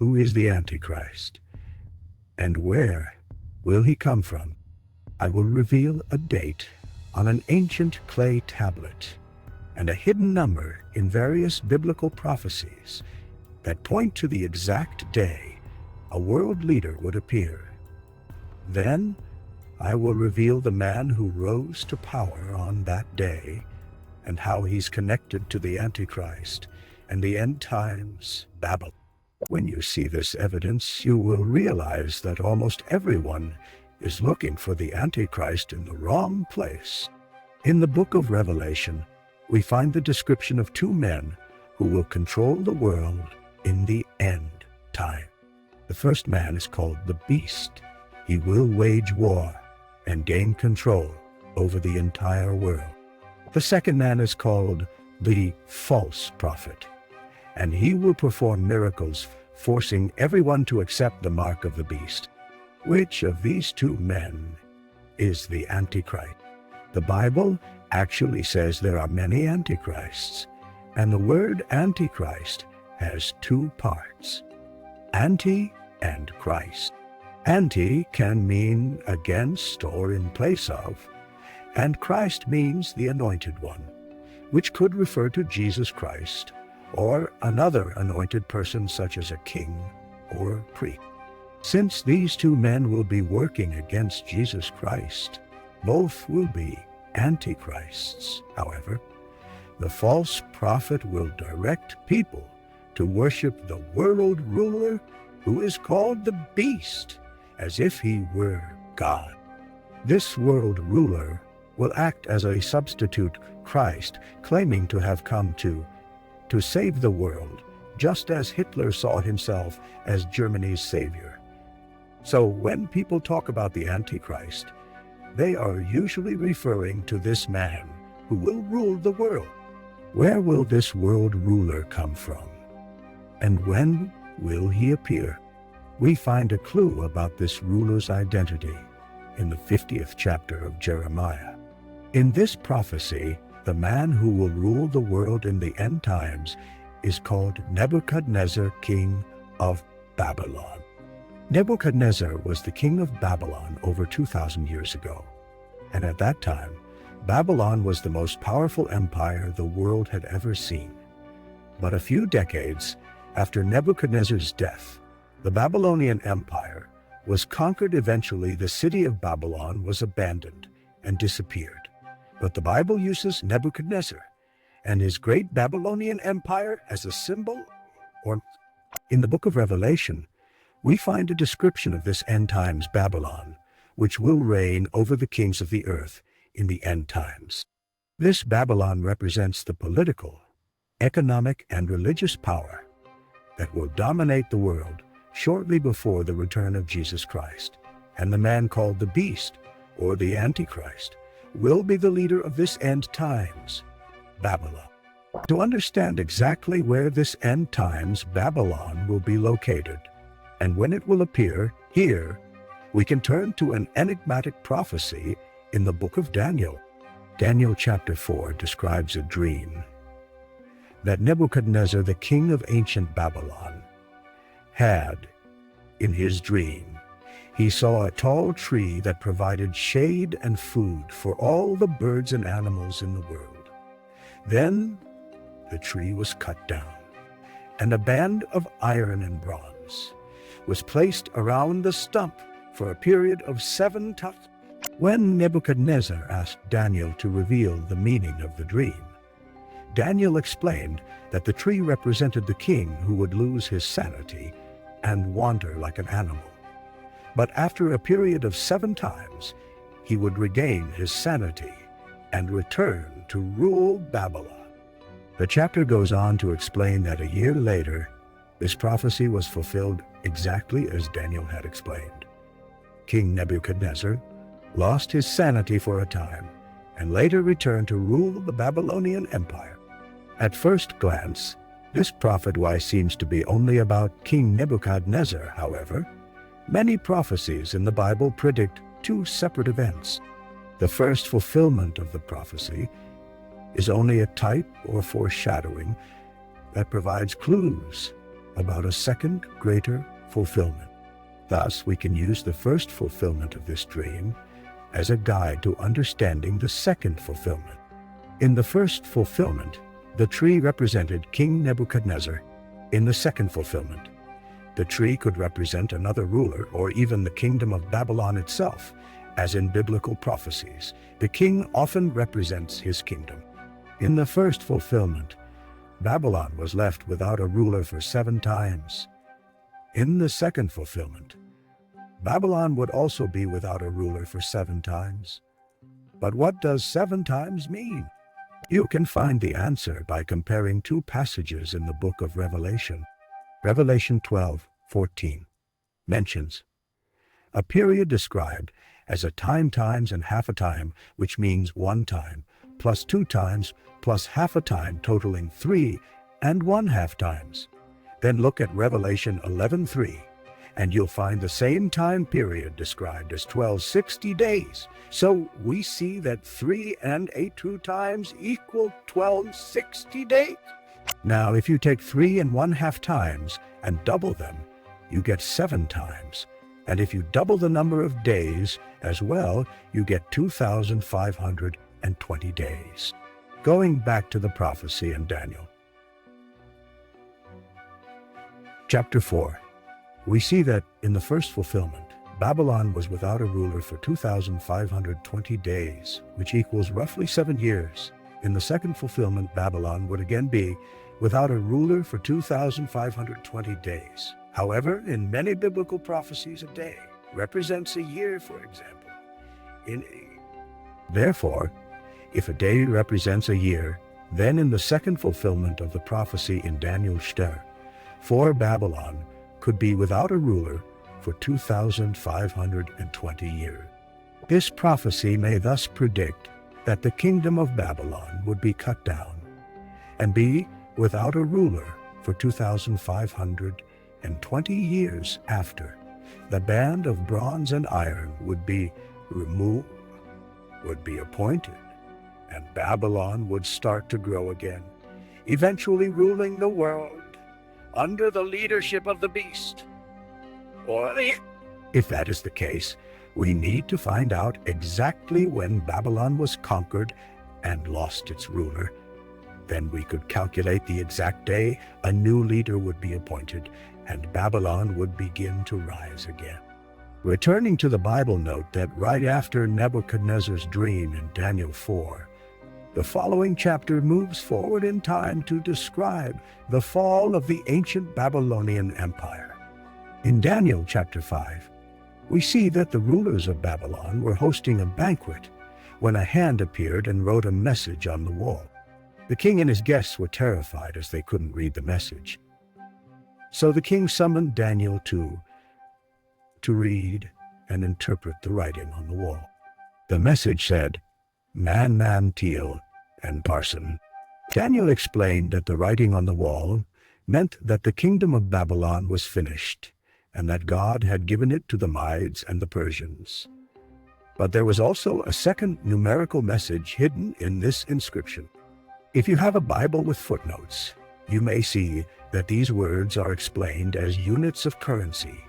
Who is the Antichrist? And where will he come from? I will reveal a date on an ancient clay tablet and a hidden number in various biblical prophecies that point to the exact day a world leader would appear. Then I will reveal the man who rose to power on that day and how he's connected to the Antichrist and the end times Babylon. When you see this evidence, you will realize that almost everyone is looking for the Antichrist in the wrong place. In the book of Revelation, we find the description of two men who will control the world in the end time. The first man is called the Beast. He will wage war and gain control over the entire world. The second man is called the false prophet, and he will perform miracles, forcing everyone to accept the mark of the beast. Which of these two men is the Antichrist? The Bible actually says there are many Antichrists, and the word Antichrist has two parts: anti and Christ. Anti can mean against or in place of, and Christ means the Anointed One, which could refer to Jesus Christ or another anointed person such as a king or priest. Since these two men will be working against Jesus Christ, both will be antichrists. However, the false prophet will direct people to worship the world ruler who is called the Beast, as if he were God. This world ruler will act as a substitute Christ, claiming to have come to save the world, just as Hitler saw himself as Germany's savior. So when people talk about the Antichrist, they are usually referring to this man who will rule the world. Where will this world ruler come from? And when will he appear? We find a clue about this ruler's identity in the 50th chapter of Jeremiah. In this prophecy, the man who will rule the world in the end times is called Nebuchadnezzar, king of Babylon. Nebuchadnezzar was the king of Babylon over 2,000 years ago, and at that time, Babylon was the most powerful empire the world had ever seen. But a few decades after Nebuchadnezzar's death, the Babylonian Empire was conquered. Eventually, the city of Babylon was abandoned and disappeared. But the Bible uses Nebuchadnezzar and his great Babylonian Empire as a symbol. Or in the book of Revelation, we find a description of this end times Babylon, which will reign over the kings of the earth in the end times. This Babylon represents the political, economic, and religious power that will dominate the world shortly before the return of Jesus Christ. And the man called the Beast, or the Antichrist, will be the leader of this end times Babylon. To understand exactly where this end times Babylon will be located and when it will appear here, we can turn to an enigmatic prophecy in the book of Daniel. Daniel chapter 4 describes a dream that Nebuchadnezzar, the king of ancient Babylon, had in his dream. He saw a tall tree that provided shade and food for all the birds and animals in the world. Then the tree was cut down, and a band of iron and bronze was placed around the stump for a period of 7 times. When Nebuchadnezzar asked Daniel to reveal the meaning of the dream, Daniel explained that the tree represented the king who would lose his sanity and wander like an animal. But after a period of 7 times, he would regain his sanity and return to rule Babylon. The chapter goes on to explain that a year later, this prophecy was fulfilled exactly as Daniel had explained. King Nebuchadnezzar lost his sanity for a time and later returned to rule the Babylonian Empire. At first glance, this prophecy seems to be only about King Nebuchadnezzar. However, many prophecies in the Bible predict 2 separate events. The first fulfillment of the prophecy is only a type or foreshadowing that provides clues about a second, greater fulfillment. Thus, we can use the first fulfillment of this dream as a guide to understanding the second fulfillment. In the first fulfillment, the tree represented King Nebuchadnezzar. In the second fulfillment, the tree could represent another ruler or even the kingdom of Babylon itself. As in biblical prophecies, the king often represents his kingdom. In the first fulfillment, Babylon was left without a ruler for 7 times. In the second fulfillment, Babylon would also be without a ruler for 7 times. But what does 7 times mean? You can find the answer by comparing 2 passages in the book of Revelation. Revelation 12:14 mentions a period described as a time times and half a time, which means 1 time, plus 2 times, plus half a time, totaling 3 and 1/2 times. Then look at Revelation 11:3, and you'll find the same time period described as 1260 days. So we see that 3 and 2 times equal 1260 days. Now, if you take 3 and 1/2 times and double them, you get 7 times. And if you double the number of days as well, you get 2,520 days. Going back to the prophecy in Daniel. Chapter 4. We see that in the first fulfillment, Babylon was without a ruler for 2,520 days, which equals roughly 7 years. In the second fulfillment, Babylon would again be without a ruler for 2,520 days. However, in many biblical prophecies, a day represents a year, for example. Therefore, if a day represents a year, then in the second fulfillment of the prophecy in Daniel Shter, for Babylon could be without a ruler for 2,520 years. This prophecy may thus predict that the kingdom of Babylon would be cut down and be without a ruler for 2,520 years after. The band of bronze and iron would be removed, would be appointed, and Babylon would start to grow again, eventually ruling the world under the leadership of the beast. If that is the case, we need to find out exactly when Babylon was conquered and lost its ruler. Then we could calculate the exact day a new leader would be appointed, and Babylon would begin to rise again. Returning to the Bible, note that right after Nebuchadnezzar's dream in Daniel 4, the following chapter moves forward in time to describe the fall of the ancient Babylonian Empire. In Daniel chapter 5, we see that the rulers of Babylon were hosting a banquet when a hand appeared and wrote a message on the wall. The king and his guests were terrified as they couldn't read the message. So the king summoned Daniel to read and interpret the writing on the wall. The message said, "Man, teal, and parson." Daniel explained that the writing on the wall meant that the kingdom of Babylon was finished, and that God had given it to the Medes and the Persians. But there was also a second numerical message hidden in this inscription. If you have a Bible with footnotes, you may see that these words are explained as units of currency.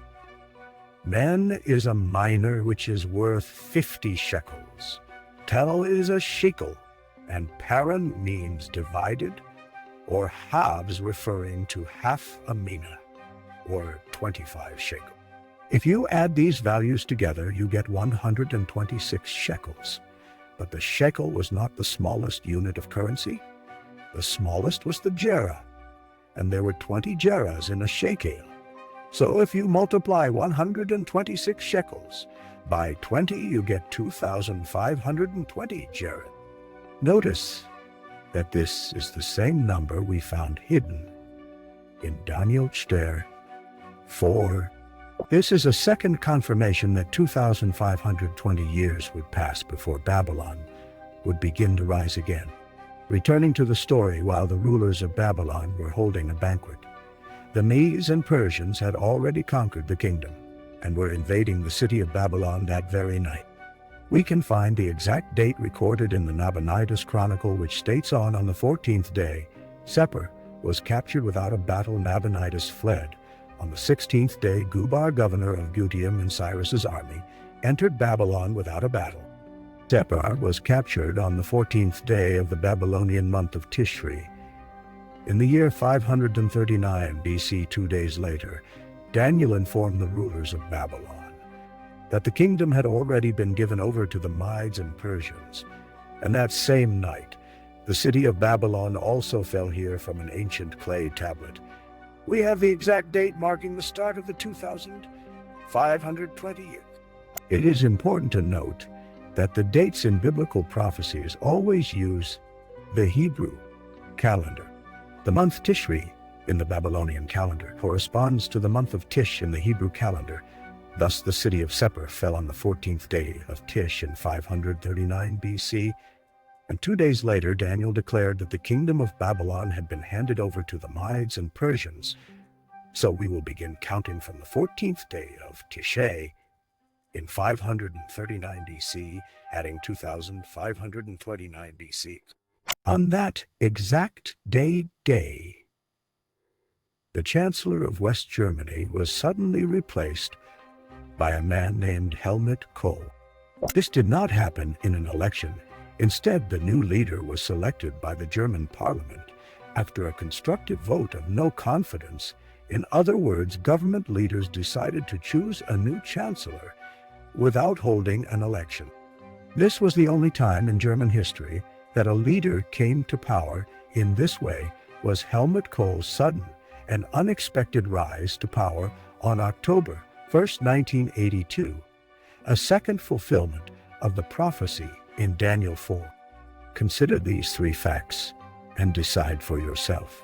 Men is a mina which is worth 50 shekels. Tel is a shekel, and paran means divided, or halves referring to half a mina, or 25 shekels. If you add these values together, you get 126 shekels. But the shekel was not the smallest unit of currency. The smallest was the gerah, and there were 20 gerahs in a shekel. So if you multiply 126 shekels by 20, you get 2,520 gerahs. Notice that this is the same number we found hidden in Daniel Shter 4. This is a second confirmation that 2,520 years would pass before Babylon would begin to rise again. Returning to the story, while the rulers of Babylon were holding a banquet, the Medes and Persians had already conquered the kingdom and were invading the city of Babylon that very night. We can find the exact date recorded in the Nabonidus Chronicle, which states on the 14th day, Sepher, was captured without a battle. Nabonidus fled. On the 16th day, Gubar, governor of Gutium and Cyrus's army, entered Babylon without a battle. Separ was captured on the 14th day of the Babylonian month of Tishri. In the year 539 BC, 2 days later, Daniel informed the rulers of Babylon that the kingdom had already been given over to the Medes and Persians, and that same night, the city of Babylon also fell here from an ancient clay tablet. We have the exact date marking the start of the 2,520 years. It is important to note that the dates in biblical prophecies always use the Hebrew calendar. The month Tishri in the Babylonian calendar corresponds to the month of Tish in the Hebrew calendar. Thus, the city of Separ fell on the 14th day of Tish in 539 BC, and 2 days later Daniel declared that the kingdom of Babylon had been handed over to the Medes and Persians. So we will begin counting from the 14th day of Tishrei in 539 BC, adding 2,529 BC. On that exact day, the Chancellor of West Germany was suddenly replaced by a man named Helmut Kohl. This did not happen in an election. Instead, the new leader was selected by the German parliament after a constructive vote of no confidence. In other words, government leaders decided to choose a new chancellor without holding an election. This was the only time in German history that a leader came to power in this way. Was Helmut Kohl's sudden and unexpected rise to power on October 1st, 1982, a second fulfillment of the prophecy in Daniel 4. Consider these 3 facts and decide for yourself.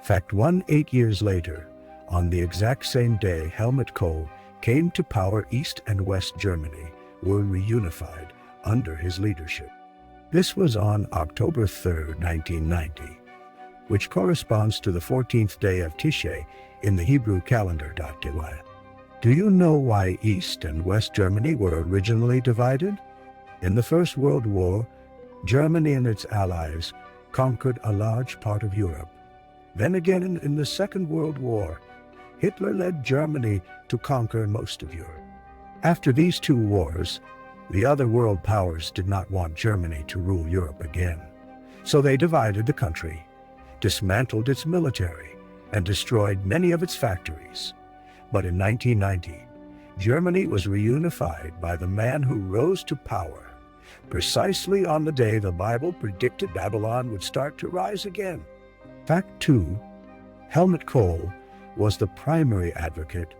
Fact 1: 8 years later, on the exact same day Helmut Kohl came to power, East and West Germany were reunified under his leadership. This was on October 3rd, 1990, which corresponds to the 14th day of Tishrei in the Hebrew calendar. Do you know why East and West Germany were originally divided? In the First World War, Germany and its allies conquered a large part of Europe. Then again in the Second World War, Hitler led Germany to conquer most of Europe. After these 2 wars, the other world powers did not want Germany to rule Europe again. So they divided the country, dismantled its military, and destroyed many of its factories. But in 1990, Germany was reunified by the man who rose to power precisely on the day the Bible predicted Babylon would start to rise again. Fact 2: Helmut Kohl was the primary advocate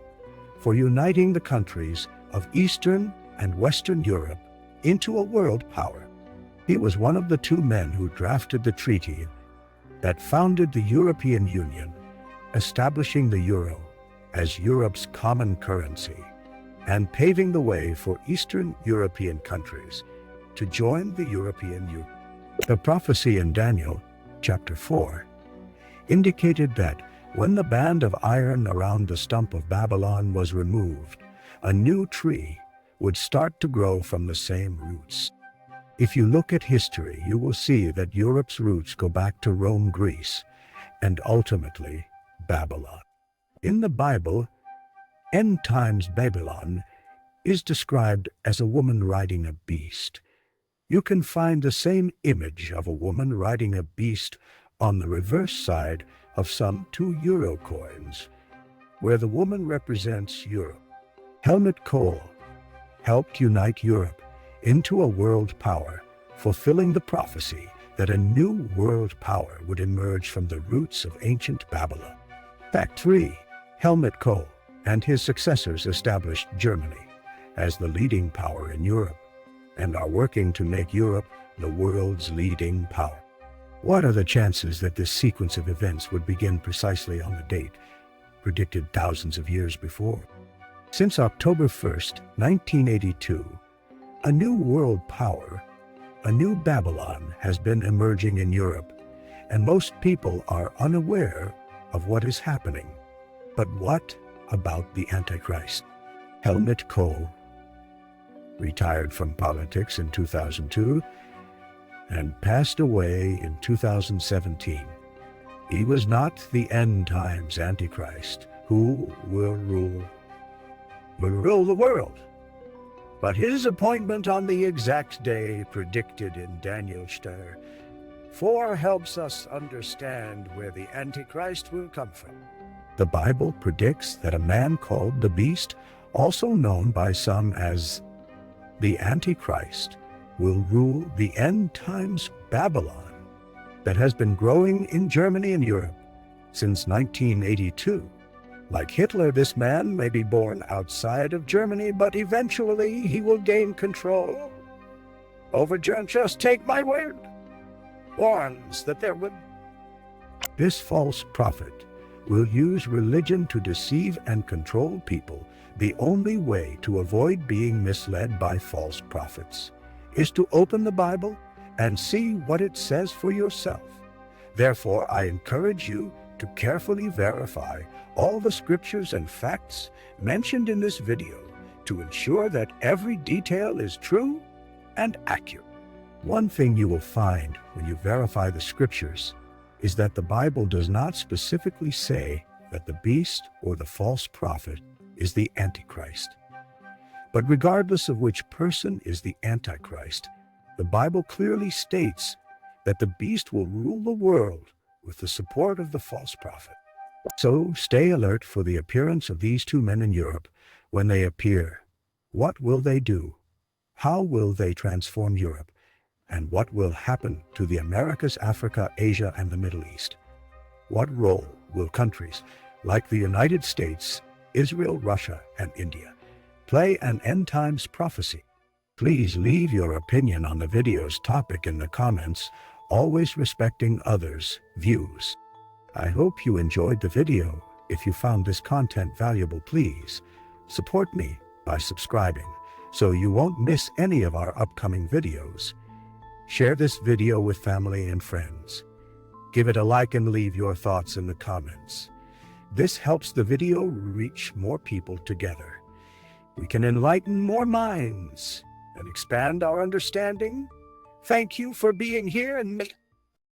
for uniting the countries of Eastern and Western Europe into a world power. He was one of the 2 men who drafted the treaty that founded the European Union, establishing the euro as Europe's common currency and paving the way for Eastern European countries to join the European Union. The prophecy in Daniel chapter 4 indicated that when the band of iron around the stump of Babylon was removed, a new tree would start to grow from the same roots. If you look at history, you will see that Europe's roots go back to Rome, Greece, and ultimately Babylon. In the Bible, end times Babylon is described as a woman riding a beast. You can find the same image of a woman riding a beast on the reverse side of some 2 euro coins, where the woman represents Europe. Helmut Kohl helped unite Europe into a world power, fulfilling the prophecy that a new world power would emerge from the roots of ancient Babylon. Fact 3: Helmut Kohl and his successors established Germany as the leading power in Europe and are working to make Europe the world's leading power. What are the chances that this sequence of events would begin precisely on the date predicted thousands of years before? Since October 1st, 1982, a new world power, a new Babylon, has been emerging in Europe, and most people are unaware of what is happening. But what about the Antichrist? Helmut Kohl retired from politics in 2002 and passed away in 2017. He was not the end times Antichrist who will rule the world, but his appointment on the exact day predicted in Daniel 4 helps us understand where the Antichrist will come from. The Bible predicts that a man called the Beast, also known by some as the Antichrist, will rule the end times Babylon that has been growing in Germany and Europe since 1982. Like Hitler, this man may be born outside of Germany, but eventually he will gain control over Germany. Just take my word. Warns that there will. This false prophet will use religion to deceive and control people. The only way to avoid being misled by false prophets is to open the Bible and see what it says for yourself. Therefore, I encourage you to carefully verify all the scriptures and facts mentioned in this video to ensure that every detail is true and accurate. One thing you will find when you verify the scriptures is that the Bible does not specifically say that the beast or the false prophet is the Antichrist. But regardless of which person is the Antichrist, the Bible clearly states that the beast will rule the world with the support of the false prophet. So stay alert for the appearance of these two men in Europe. When they appear, what will they do? How will they transform Europe? And what will happen to the Americas, Africa, Asia, and the Middle East? What role will countries like the United States, Israel, Russia, and India play an end times prophecy? Please leave your opinion on the video's topic in the comments, always respecting others' views. I hope you enjoyed the video. If you found this content valuable, please support me by subscribing so you won't miss any of our upcoming videos. Share this video with family and friends. Give it a like and leave your thoughts in the comments. This helps the video reach more people together. We can enlighten more minds and expand our understanding. Thank you for being here and